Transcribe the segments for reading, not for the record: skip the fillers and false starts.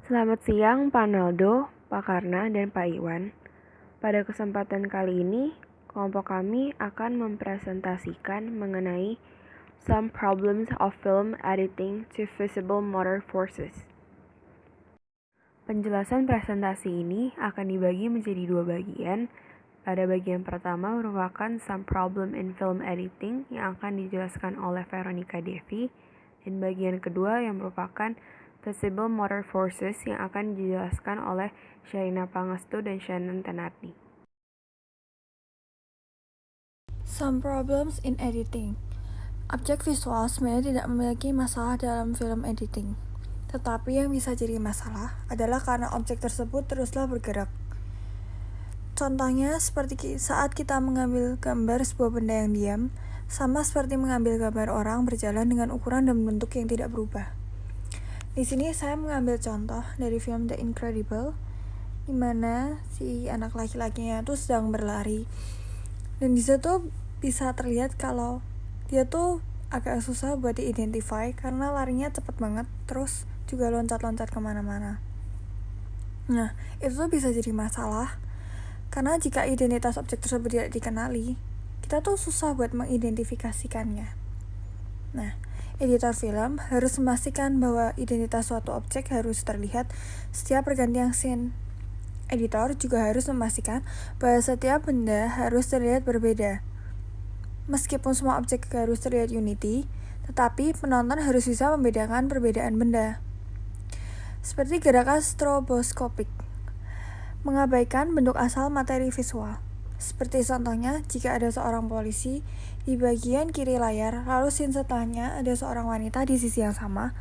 Selamat siang Pak Naldo, Pak Karna, dan Pak Iwan. Pada kesempatan kali ini, kelompok kami akan mempresentasikan mengenai some problems of film editing to visible motor forces. Penjelasan presentasi ini akan dibagi menjadi dua bagian. Pada bagian pertama merupakan some problem in film editing yang akan dijelaskan oleh Veronica Devi, dan bagian kedua yang merupakan visible motor forces yang akan dijelaskan oleh Syaina Pangestu dan Shannon Tenardi. Some problems in editing. Objek visual sebenarnya tidak memiliki masalah dalam film editing. Tetapi yang bisa jadi masalah adalah karena objek tersebut teruslah bergerak. Contohnya seperti saat kita mengambil gambar sebuah benda yang diam, sama seperti mengambil gambar orang berjalan dengan ukuran dan bentuk yang tidak berubah. Di sini saya mengambil contoh dari film The Incredible, di mana si anak laki-lakinya itu sedang berlari. Dan di situ bisa terlihat kalau dia tuh agak susah buat di-identify karena larinya cepet banget, terus juga loncat-loncat kemana-mana. Nah, itu tuh bisa jadi masalah karena jika identitas objek tersebut tidak dikenali, kita tuh susah buat mengidentifikasikannya. Nah, editor film harus memastikan bahwa identitas suatu objek harus terlihat setiap pergantian scene. Editor juga harus memastikan bahwa setiap benda harus terlihat berbeda. Meskipun semua objek harus terlihat unity, tetapi penonton harus bisa membedakan perbedaan benda. Seperti gerakan stroboskopik, mengabaikan bentuk asal materi visual. Seperti contohnya, jika ada seorang polisi di bagian kiri layar, lalu scene setelahnya ada seorang wanita di sisi yang sama,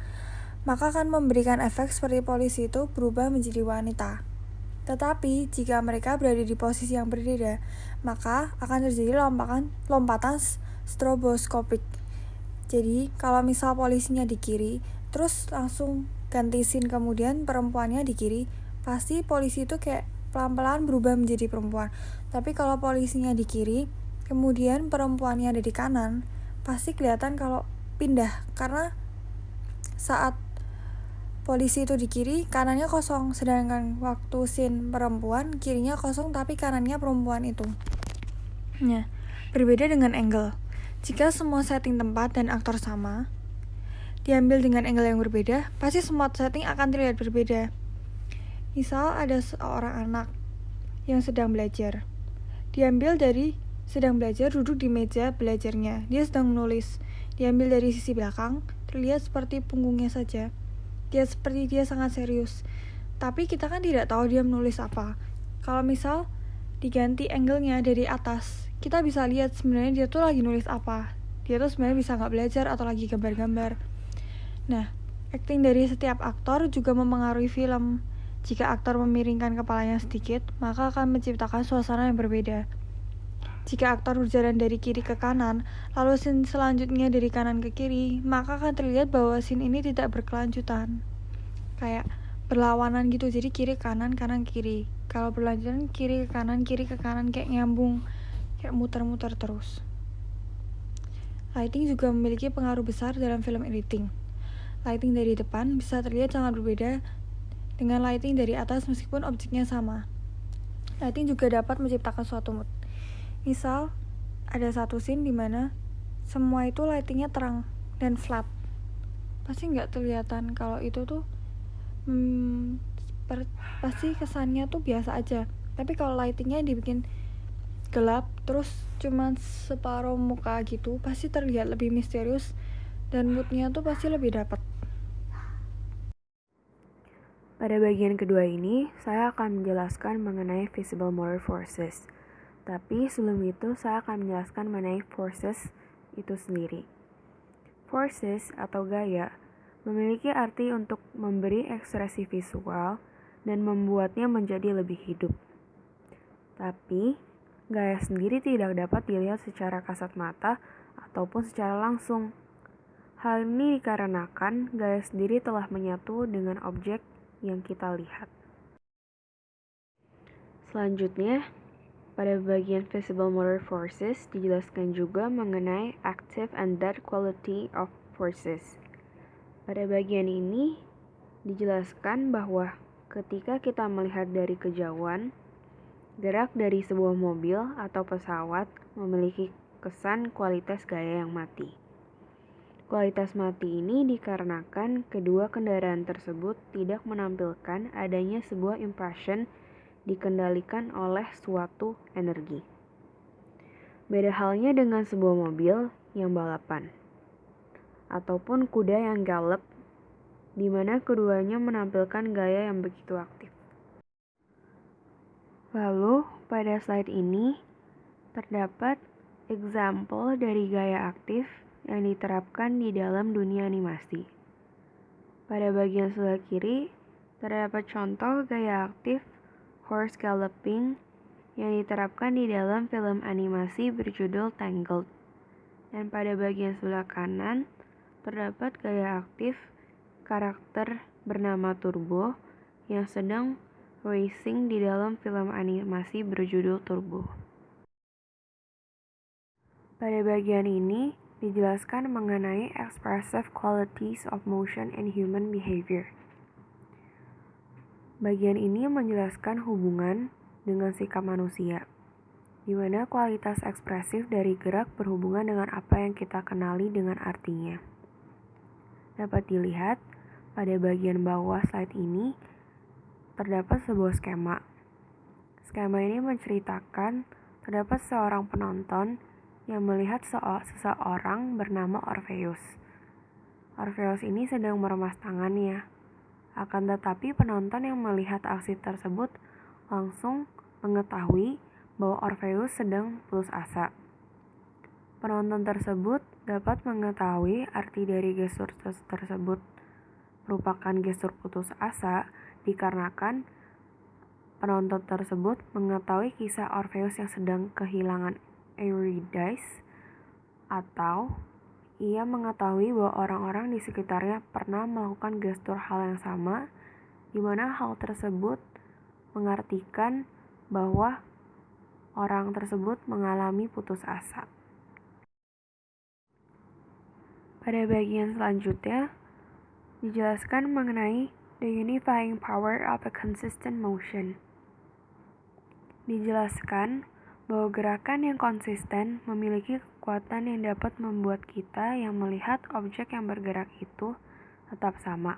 maka akan memberikan efek seperti polisi itu berubah menjadi wanita. Tetapi, jika mereka berada di posisi yang berbeda, maka akan terjadi lompatan stroboskopik. Jadi, kalau misal polisinya di kiri, terus langsung ganti scene kemudian perempuannya di kiri, pasti polisi itu kayak pelan-pelan berubah menjadi perempuan. Tapi kalau polisinya di kiri, kemudian perempuannya ada di kanan, pasti kelihatan kalau pindah. Karena saat polisi itu di kiri, kanannya kosong, sedangkan waktu scene perempuan, kirinya kosong tapi kanannya perempuan itu. Nah, berbeda dengan angle. Jika semua setting tempat dan aktor sama, diambil dengan angle yang berbeda, pasti semua setting akan terlihat berbeda. Misal ada seorang anak yang sedang belajar. Diambil dari sedang belajar duduk di meja belajarnya. Dia sedang menulis. Diambil dari sisi belakang, terlihat seperti punggungnya saja. Dia seperti dia sangat serius. Tapi kita kan tidak tahu dia menulis apa. Kalau misal diganti angle-nya dari atas, kita bisa lihat sebenarnya dia tuh lagi nulis apa. Dia tuh sebenarnya bisa nggak belajar atau lagi gambar-gambar. Nah, acting dari setiap aktor juga mempengaruhi film. Jika aktor memiringkan kepalanya sedikit, maka akan menciptakan suasana yang berbeda. Jika aktor berjalan dari kiri ke kanan, lalu scene selanjutnya dari kanan ke kiri, maka akan terlihat bahwa scene ini tidak berkelanjutan. Kayak berlawanan gitu, jadi kiri kanan kanan kiri. Kalau berlanjutan kiri ke kanan kayak nyambung, kayak muter-muter terus. Lighting juga memiliki pengaruh besar dalam film editing. Lighting dari depan bisa terlihat sangat berbeda dengan lighting dari atas meskipun objeknya sama. Lighting juga dapat menciptakan suatu mood. Misal, ada satu scene di mana semua itu lightingnya terang dan flat. Pasti nggak kelihatan kalau itu tuh pasti kesannya tuh biasa aja. Tapi kalau lightingnya dibikin gelap, terus cuman separuh muka gitu, pasti terlihat lebih misterius dan moodnya tuh pasti lebih dapat. Pada bagian kedua ini, saya akan menjelaskan mengenai visible motor forces. Tapi sebelum itu, saya akan menjelaskan mengenai forces itu sendiri. Forces atau gaya memiliki arti untuk memberi ekspresi visual dan membuatnya menjadi lebih hidup. Tapi, gaya sendiri tidak dapat dilihat secara kasat mata ataupun secara langsung. Hal ini dikarenakan gaya sendiri telah menyatu dengan objek yang kita lihat. Selanjutnya, pada bagian visible motor forces dijelaskan juga mengenai active and dead quality of forces. Pada bagian ini, dijelaskan bahwa ketika kita melihat dari kejauhan, gerak dari sebuah mobil atau pesawat memiliki kesan kualitas gaya yang mati. Kualitas mati ini dikarenakan kedua kendaraan tersebut tidak menampilkan adanya sebuah impression dikendalikan oleh suatu energi. Beda halnya dengan sebuah mobil yang balapan, ataupun kuda yang gallop, di mana keduanya menampilkan gaya yang begitu aktif. Lalu, pada slide ini, terdapat example dari gaya aktif yang diterapkan di dalam dunia animasi. Pada bagian sebelah kiri, terdapat contoh gaya aktif horse galloping yang diterapkan di dalam film animasi berjudul Tangled. Dan pada bagian sebelah kanan, terdapat gaya aktif karakter bernama Turbo yang sedang racing di dalam film animasi berjudul Turbo. Pada bagian ini, dijelaskan mengenai expressive qualities of motion in human behavior. Bagian ini menjelaskan hubungan dengan sikap manusia, di mana kualitas ekspresif dari gerak berhubungan dengan apa yang kita kenali dengan artinya. Dapat dilihat pada bagian bawah slide ini, terdapat sebuah skema. Skema ini menceritakan terdapat seorang penonton yang melihat seseorang bernama Orpheus. Orpheus ini sedang meremas tangannya. Akan tetapi penonton yang melihat aksi tersebut langsung mengetahui bahwa Orpheus sedang putus asa. Penonton tersebut dapat mengetahui arti dari gestur tersebut merupakan gestur putus asa dikarenakan penonton tersebut mengetahui kisah Orpheus yang sedang kehilangan Eurydice, atau ia mengetahui bahwa orang-orang di sekitarnya pernah melakukan gestur hal yang sama, di mana hal tersebut mengartikan bahwa orang tersebut mengalami putus asa. Pada bagian selanjutnya, dijelaskan mengenai the unifying power of a consistent motion. Dijelaskan bahwa gerakan yang konsisten memiliki kekuatan yang dapat membuat kita yang melihat objek yang bergerak itu tetap sama,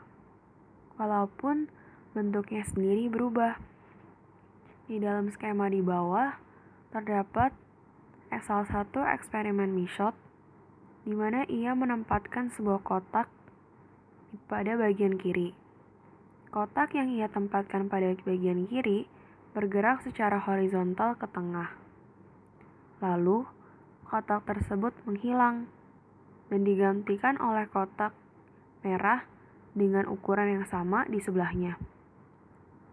walaupun bentuknya sendiri berubah. Di dalam skema di bawah, terdapat salah satu eksperimen Michaud, di mana ia menempatkan sebuah kotak pada bagian kiri. Kotak yang ia tempatkan pada bagian kiri bergerak secara horizontal ke tengah. Lalu, kotak tersebut menghilang dan digantikan oleh kotak merah dengan ukuran yang sama di sebelahnya.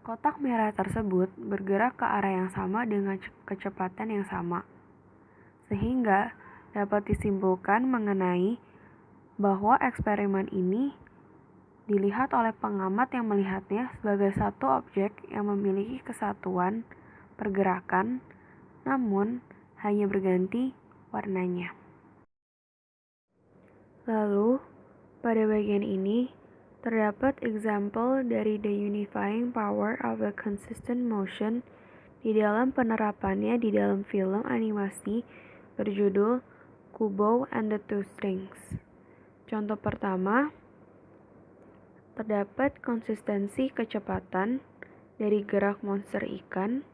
Kotak merah tersebut bergerak ke arah yang sama dengan kecepatan yang sama, sehingga dapat disimpulkan mengenai bahwa eksperimen ini dilihat oleh pengamat yang melihatnya sebagai satu objek yang memiliki kesatuan pergerakan, namun hanya berganti warnanya. Lalu, pada bagian ini, terdapat example dari the unifying power of a consistent motion di dalam penerapannya di dalam film animasi berjudul Kubo and the Two Strings. Contoh pertama, terdapat konsistensi kecepatan dari gerak monster ikan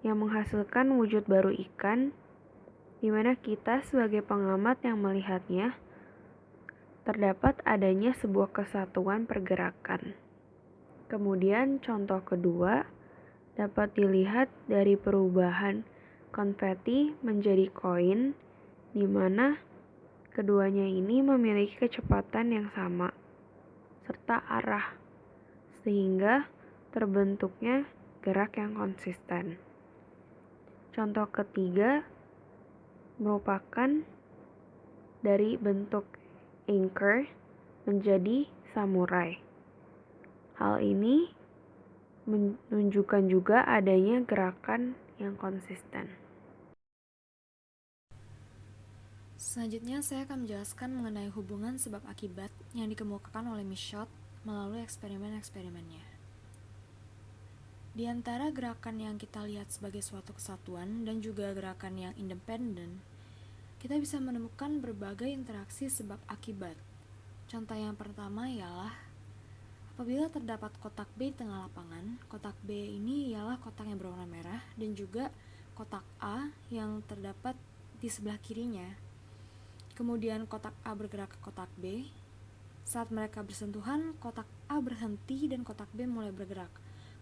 yang menghasilkan wujud baru ikan, di mana kita sebagai pengamat yang melihatnya terdapat adanya sebuah kesatuan pergerakan. Kemudian contoh kedua dapat dilihat dari perubahan konfeti menjadi koin, di mana keduanya ini memiliki kecepatan yang sama serta arah, sehingga terbentuknya gerak yang konsisten. Contoh ketiga merupakan dari bentuk anchor menjadi samurai. Hal ini menunjukkan juga adanya gerakan yang konsisten. Selanjutnya saya akan menjelaskan mengenai hubungan sebab akibat yang dikemukakan oleh Michaud melalui eksperimen-eksperimennya. Di antara gerakan yang kita lihat sebagai suatu kesatuan dan juga gerakan yang independen, kita bisa menemukan berbagai interaksi sebab akibat. Contoh yang pertama ialah apabila terdapat kotak B di tengah lapangan, kotak B ini ialah kotak yang berwarna merah dan juga kotak A yang terdapat di sebelah kirinya. Kemudian kotak A bergerak ke kotak B. Saat mereka bersentuhan, kotak A berhenti dan kotak B mulai bergerak.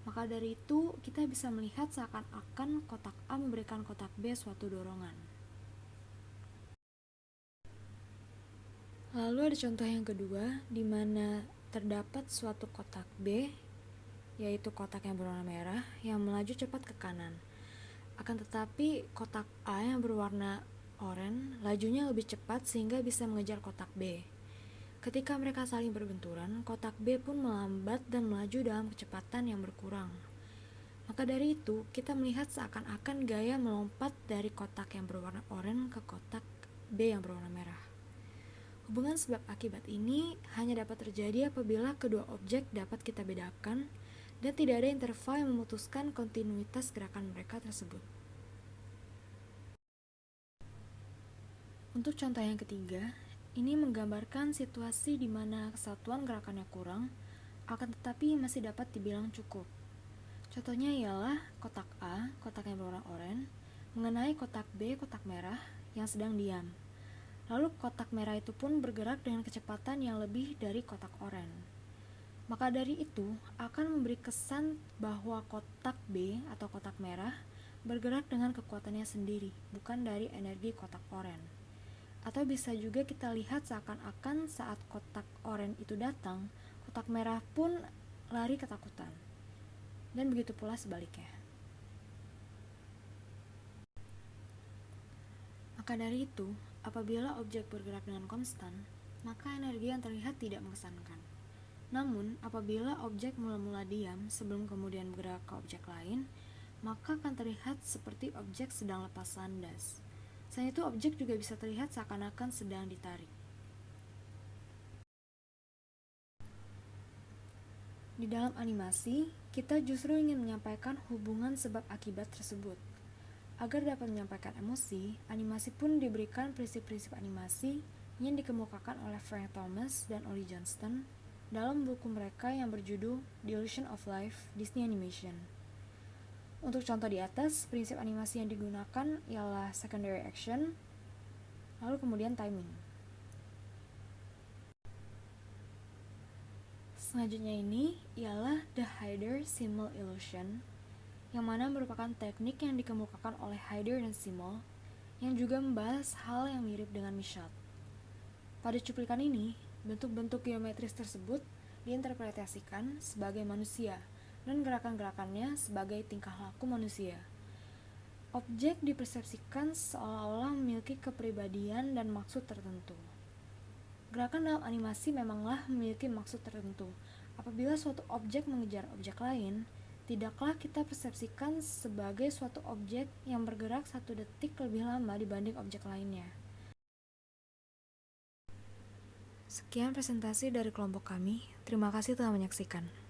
Maka dari itu, kita bisa melihat seakan-akan kotak A memberikan kotak B suatu dorongan. Lalu ada contoh yang kedua, di mana terdapat suatu kotak B, yaitu kotak yang berwarna merah, yang melaju cepat ke kanan. Akan tetapi, kotak A yang berwarna oranye lajunya lebih cepat sehingga bisa mengejar kotak B. Ketika mereka saling berbenturan, kotak B pun melambat dan melaju dalam kecepatan yang berkurang. Maka dari itu, kita melihat seakan-akan gaya melompat dari kotak yang berwarna oranye ke kotak B yang berwarna merah. Hubungan sebab akibat ini hanya dapat terjadi apabila kedua objek dapat kita bedakan dan tidak ada interval yang memutuskan kontinuitas gerakan mereka tersebut. Untuk contoh yang ketiga, ini menggambarkan situasi di mana kesatuan gerakannya kurang, akan tetapi masih dapat dibilang cukup. Contohnya ialah kotak A, kotak yang berwarna oranye, mengenai kotak B, kotak merah, yang sedang diam. Lalu kotak merah itu pun bergerak dengan kecepatan yang lebih dari kotak oranye. Maka dari itu akan memberi kesan bahwa kotak B atau kotak merah bergerak dengan kekuatannya sendiri, bukan dari energi kotak oranye. Atau bisa juga kita lihat seakan-akan saat kotak oranye itu datang, kotak merah pun lari ketakutan. Dan begitu pula sebaliknya. Maka dari itu, apabila objek bergerak dengan konstan, maka energi yang terlihat tidak mengesankan. Namun, apabila objek mula-mula diam sebelum kemudian bergerak ke objek lain, maka akan terlihat seperti objek sedang lepas landas. Selain itu, objek juga bisa terlihat seakan-akan sedang ditarik. Di dalam animasi, kita justru ingin menyampaikan hubungan sebab akibat tersebut. Agar dapat menyampaikan emosi, animasi pun diberikan prinsip-prinsip animasi yang dikemukakan oleh Frank Thomas dan Ollie Johnston dalam buku mereka yang berjudul The Illusion of Life, Disney Animation. Untuk contoh di atas, prinsip animasi yang digunakan ialah secondary action, lalu kemudian timing. Selanjutnya ini ialah The Heider-Simmel Illusion, yang mana merupakan teknik yang dikemukakan oleh Heider dan Simmel, yang juga membahas hal yang mirip dengan Michaud. Pada cuplikan ini, bentuk-bentuk geometris tersebut diinterpretasikan sebagai manusia, dan gerakan-gerakannya sebagai tingkah laku manusia. Objek dipersepsikan seolah-olah memiliki kepribadian dan maksud tertentu. Gerakan dalam animasi memanglah memiliki maksud tertentu. Apabila suatu objek mengejar objek lain, tidaklah kita persepsikan sebagai suatu objek yang bergerak 1 detik lebih lama dibanding objek lainnya. Sekian presentasi dari kelompok kami. Terima kasih telah menyaksikan.